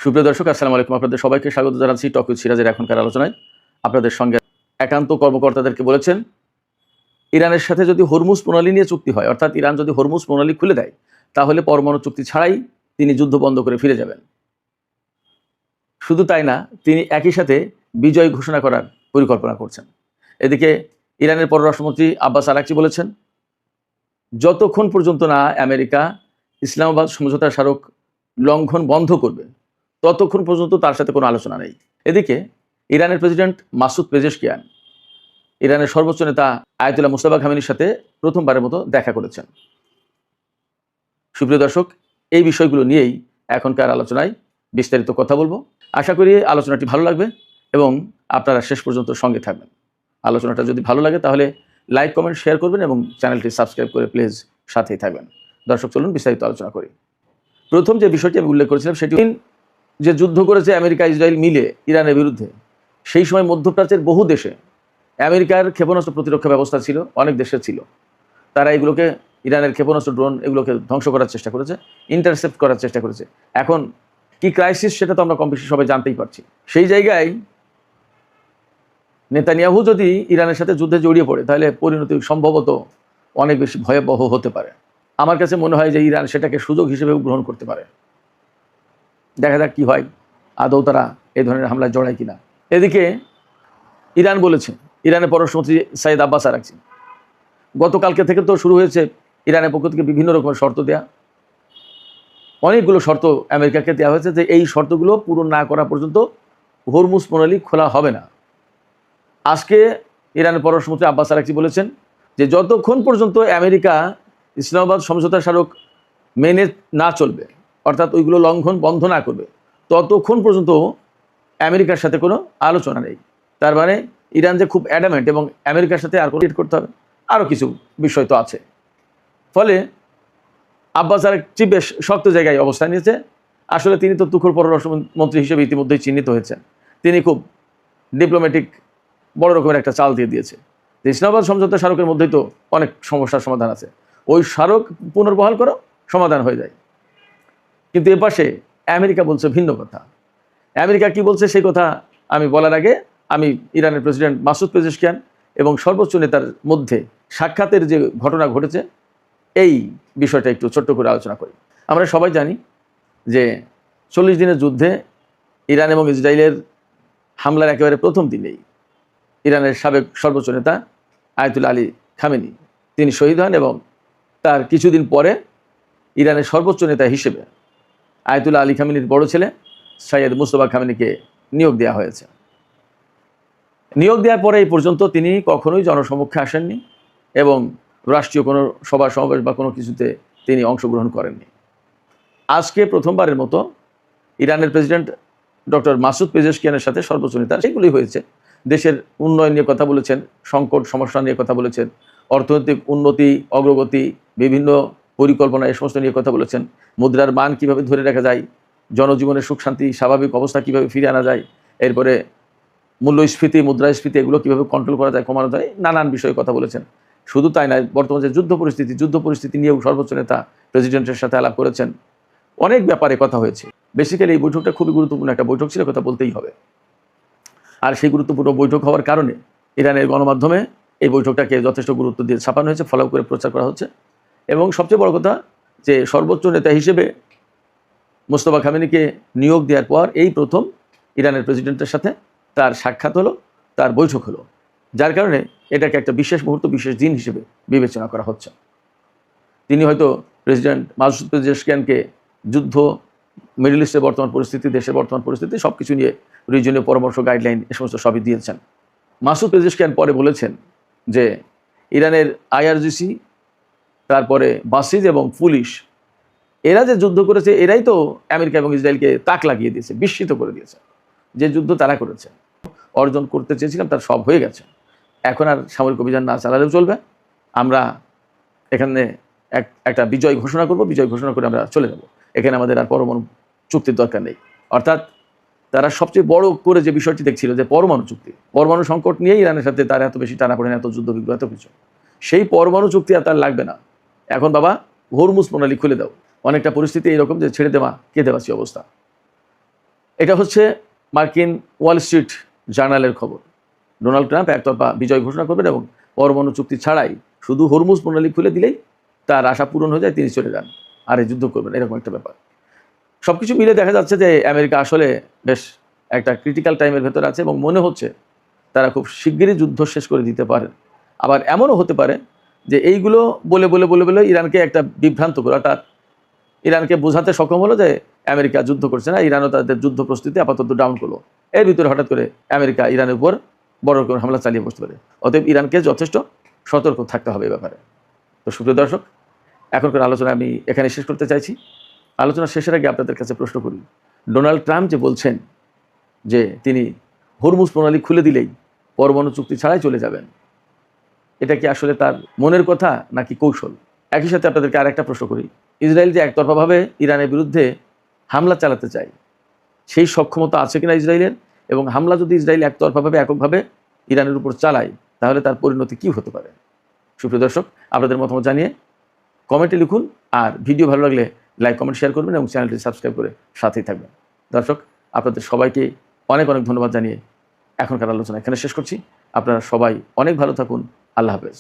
সুপ্রিয় দর্শক, আসসালামু আলাইকুম। আপনাদের সবাইকে স্বাগত জানাচ্ছি টক উইথ সিরাজের এখনকার আলোচনায়। আপনাদের সঙ্গে একান্ত কর্মকর্তাদেরকে বলেছেন, ইরানের সাথে যদি হরমুজ প্রণালী নিয়ে চুক্তি হয়, অর্থাৎ ইরান যদি হরমুজ প্রণালী খুলে দেয়, তাহলে পরমাণু চুক্তি ছাড়াই তিনি যুদ্ধ বন্ধ করে ফিরে যাবেন। শুধু তাই না, তিনি একই সাথে বিজয় ঘোষণা করার পরিকল্পনা করছেন। এদিকে ইরানের পররাষ্ট্রমন্ত্রী আব্বাস আরাকচি বলেছেন, যতক্ষণ পর্যন্ত না আমেরিকা ইসলামাবাদ সমঝোতা স্মারক লঙ্ঘন বন্ধ করবে, ততক্ষণ পর্যন্ত তার সাথে কোনো আলোচনা নেই। এদিকে ইরানের প্রেসিডেন্ট মাসুদ পেজেশকিয়ান ইরানের সর্বোচ্চ নেতা আয়াতুল্লাহ মুস্তাফা খামেনির সাথে প্রথমবারের মতো দেখা করেছেন। সুপ্রিয় দর্শক, এই বিষয়গুলো নিয়েই এখনকার আলোচনায় বিস্তারিত কথা বলবো। আশা করি আলোচনাটি ভালো লাগবে এবং আপনারা শেষ পর্যন্ত সঙ্গে থাকবেন। আলোচনাটা যদি ভালো লাগে তাহলে লাইক, কমেন্ট, শেয়ার করবেন এবং চ্যানেলটি সাবস্ক্রাইব করে প্লিজ সাথেই থাকবেন। দর্শক, চলুন বিস্তারিত আলোচনা করি। প্রথম যে বিষয়টি আমি উল্লেখ করেছিলাম সেটি যে যুদ্ধ করেছে আমেরিকা ইসরায়েল মিলে ইরানের বিরুদ্ধে, সেই সময় মধ্যপ্রাচ্যের বহু দেশে আমেরিকার ক্ষেপণাস্ত্র প্রতিরক্ষা ব্যবস্থা ছিল, অনেক দেশের ছিল। তারা এগুলোকে, ইরানের ক্ষেপণাস্ত্র, ড্রোন, এগুলোকে ধ্বংস করার চেষ্টা করেছে, ইন্টারসেপ্ট করার চেষ্টা করেছে। এখন কি ক্রাইসিস সেটা তো আমরা কম বেশি সবাই জানতেই পারছি। সেই জায়গায় নেতানিয়াহু যদি ইরানের সাথে যুদ্ধে জড়িয়ে পড়ে, তাহলে পরিণতি সম্ভবত অনেক বেশি ভয়াবহ হতে পারে। আমার কাছে মনে হয় যে ইরান সেটাকে সুযোগ হিসেবেও গ্রহণ করতে পারে। দেখা যাক কি হয়, আদৌ তারা এই ধরনের হামলায় জড়ায় কিনা। এদিকে ইরান বলেছে, ইরানের পররাষ্ট্রমন্ত্রী সাইদ আব্বাস আরাকচি, গতকালকে থেকে তো শুরু হয়েছে ইরানের পক্ষ থেকে বিভিন্ন রকমের শর্ত দেয়া। অনেকগুলো শর্ত আমেরিকাকে দেওয়া হয়েছে যে এই শর্তগুলো পূরণ না করা পর্যন্ত হরমুজ প্রণালী খোলা হবে না। আজকে ইরানের পররাষ্ট্রমন্ত্রী আব্বাস আরাকচি বলেছেন যে যতক্ষণ পর্যন্ত আমেরিকা ইসলামাবাদ সমঝোতা স্মারক মেনে না চলবে, অর্থাৎ ওইগুলো লঙ্ঘন বন্ধ না করবে, ততক্ষণ পর্যন্ত আমেরিকার সাথে কোনো আলোচনা নেই। তার মানে ইরান যে খুব অ্যাডামেন্ট এবং আমেরিকার সাথে আর কোঅর্ডিনেট করতে হবে, আরও কিছু বিষয় তো আছে। ফলে আব্বাস আরাকচি বেশ শক্ত জায়গায় অবস্থান নিয়েছে। আসলে তিনি তো তুখোড় পররাষ্ট্রমন্ত্রী হিসেবে ইতিমধ্যেই চিহ্নিত হয়েছেন। তিনি খুব ডিপ্লোম্যাটিক বড় রকমের একটা চাল দিয়ে দিয়েছে যে ইসলামাবাদ সমঝোতা স্মারকের মধ্যেই তো অনেক সমস্যার সমাধান আছে, ওই স্মারক পুনর্বহাল করো, সমাধান হয়ে যায়। কিন্তু এপাশে আমেরিকা বলছে ভিন্ন কথা। আমেরিকা কি বলছে সেই কথা আমি বলার আগে আমি ইরানের প্রেসিডেন্ট মাসুদ পেজেশকিয়ান এবং সর্বোচ্চ নেতার মধ্যে সাক্ষাতের যে ঘটনা ঘটেছে, এই বিষয়টা একটু ছোট্ট করে আলোচনা করি। আমরা সবাই জানি যে 40 দিনের যুদ্ধে ইরান এবং ইসরায়েলের হামলার একেবারে প্রথম দিনেই ইরানের সাবেক সর্বোচ্চ নেতা আয়াতুল্লাহ আলী খামেনি তিনি শহীদ হন এবং তার কিছুদিন পরে ইরানের সর্বোচ্চ নেতা হিসেবে আয়াতুল্লাহ আলী খামেনির বড় ছেলে সৈয়দ মুস্তফা খামেনিকে নিয়োগ দেওয়া হয়েছে। নিয়োগ দেওয়ার পরে এই পর্যন্ত তিনি কখনোই জনসমক্ষে আসেননি এবং রাষ্ট্রীয় কোনো সভা সমাবেশ বা কোনো কিছুতে তিনি অংশগ্রহণ করেননি। আজকে প্রথমবারের মতো ইরানের প্রেসিডেন্ট ডক্টর মাসুদ পেজেশকিয়ানের সাথে সর্বোচ্চ নেতা সেগুলি হয়েছে। দেশের উন্নয়ন নিয়ে কথা বলেছেন, সংকট সমস্যা নিয়ে কথা বলেছেন, অর্থনৈতিক উন্নতি অগ্রগতি, বিভিন্ন পরিকল্পনা, এ সমস্ত নিয়ে কথা বলেছেন। মুদ্রার মান কীভাবে ধরে রাখা যায়, জনজীবনের সুখ শান্তি স্বাভাবিক অবস্থা কীভাবে ফিরে আনা যায়, এরপরে মূল্যস্ফীতি, মুদ্রাস্ফীতি, এগুলো কীভাবে কন্ট্রোল করা যায়, কমানো যায়, নানান বিষয়ে কথা বলেছেন। শুধু তাই নয়, বর্তমান যে যুদ্ধ পরিস্থিতি নিয়েও সর্বোচ্চ নেতা প্রেসিডেন্টের সাথে আলাপ করেছেন। অনেক ব্যাপারে কথা হয়েছে। বেসিক্যালি এই বৈঠকটা খুবই গুরুত্বপূর্ণ একটা বৈঠক ছিল, কথা বলতেই হবে। আর সেই গুরুত্বপূর্ণ বৈঠক হওয়ার কারণে ইরানের গণমাধ্যমে এই বৈঠকটাকে যথেষ্ট গুরুত্ব দিয়ে ছাপানো হয়েছে, ফলো করে প্রচার করা হচ্ছে। এবং সবচেয়ে বড় কথা যে সর্বোচ্চ নেতা হিসেবে মুস্তফা খামেনিকে নিয়োগ দেওয়ার পর এই প্রথম ইরানের প্রেসিডেন্টের সাথে তার সাক্ষাৎ হলো, তার বৈঠক হলো, যার কারণে এটাকে একটা বিশেষ মুহূর্ত, বিশেষ দিন হিসেবে বিবেচনা করা হচ্ছে। তিনি হয়তো প্রেসিডেন্ট মাসুদ পেজেশকিয়ানকে যুদ্ধ, মিডল ইস্টের বর্তমান পরিস্থিতি, দেশের বর্তমান পরিস্থিতি সব কিছু নিয়ে রিজনীয় পরামর্শ, গাইডলাইন, এ সমস্ত সবই দিয়েছেন। মাসুদ পেজেশকিয়ান পরে বলেছেন যে ইরানের IRGC, তারপরে বাসিজ এবং পুলিশ, এরা যে যুদ্ধ করেছে, এরাই তো আমেরিকা এবং ইসরায়েলকে তাক লাগিয়ে দিয়েছে, বিস্মিত করে দিয়েছে। যে যুদ্ধ তারা করেছে, অর্জন করতে চেয়েছিলাম, তার সব হয়ে গেছে। এখন আর সামরিক অভিযান না চালালেও চলবে। আমরা এখানে একটা বিজয় ঘোষণা করব, বিজয় ঘোষণা করে আমরা চলে যাব। এখানে আমাদের আর পরমাণু চুক্তির দরকার নেই। অর্থাৎ তারা সবচেয়ে বড় করে যে বিষয়টি দেখছিল যে পরমাণু চুক্তি, পরমাণু সংকট নিয়েই ইরানের সাথে তার এত বেশি টানাপোড়েন, এত যুদ্ধ বিগ্রহ, এত কিছু, সেই পরমাণু চুক্তি আর তার লাগবে না। এখন বাবা হরমুজ প্রণালী খুলে দাও। অনেকটা পরিস্থিতি এইরকম যে ছেড়ে দেওয়া কেঁদে বাঁচি অবস্থা। এটা হচ্ছে মার্কিন ওয়াল স্ট্রিট জার্নালের খবর। ডোনাল্ড ট্রাম্প একতরফা বিজয় ঘোষণা করবেন এবং পরমাণু চুক্তি ছাড়াই শুধু হরমুজ প্রণালী খুলে দিলেই তার আশা পূরণ হয়ে যায়, তিনি চলে যান আর এই যুদ্ধ করবেন, এরকম একটা ব্যাপার। সব কিছু মিলে দেখা যাচ্ছে যে আমেরিকা আসলে বেশ একটা ক্রিটিক্যাল টাইমের ভেতরে আছে এবং মনে হচ্ছে তারা খুব শিগগিরই যুদ্ধ শেষ করে দিতে পারেন। আবার এমনও হতে পারে যে এইগুলো বলে বলে বলে বলে ইরানকে একটা বিভ্রান্ত করে, অর্থাৎ ইরানকে বোঝাতে সক্ষম হলো যে আমেরিকা যুদ্ধ করছে না, ইরানও তাদের যুদ্ধ প্রস্তুতি আপাতত ডাউন করলো। এর ভিতরে হঠাৎ করে আমেরিকা ইরানের উপর বড় করে হামলা চালিয়ে বসতে পারে। অতএব ইরানকে যথেষ্ট সতর্ক থাকতে হবে এই ব্যাপারে। তো সুপ্রিয় দর্শক, এখনকার আলোচনা আমি এখানে শেষ করতে চাইছি। আলোচনা শেষের আগে আপনাদের কাছে প্রশ্ন করি, ডোনাল্ড ট্রাম্প যে বলছেন যে তিনি হরমুজ প্রণালী খুলে দিলেই পরমাণু চুক্তি ছাড়াই চলে যাবেন, এটা কি আসলে তার মনের কথা নাকি কৌশল? একই সাথে আপনাদেরকে আর একটা প্রশ্ন করি, ইসরায়েল যে একতরফাভাবে ইরানের বিরুদ্ধে হামলা চালাতে চায়, সেই সক্ষমতা আছে কিনা ইসরায়েলের? এবং হামলা যদি ইসরায়েল একতরফাভাবে এককভাবে ইরানের উপর চালায়, তাহলে তার পরিণতি কী হতে পারে? সুপ্রিয় দর্শক, আপনাদের মতামত জানিয়ে কমেন্টে লিখুন, আর ভিডিও ভালো লাগলে লাইক কমেন্ট শেয়ার করবেন এবং চ্যানেলটি সাবস্ক্রাইব করে সাথেই থাকবেন। দর্শক, আপনাদের সবাইকে অনেক অনেক ধন্যবাদ জানিয়ে এখনকার আলোচনা এখানে শেষ করছি। আপনারা সবাই অনেক ভালো থাকুন। আল্লাহ হাফেজ।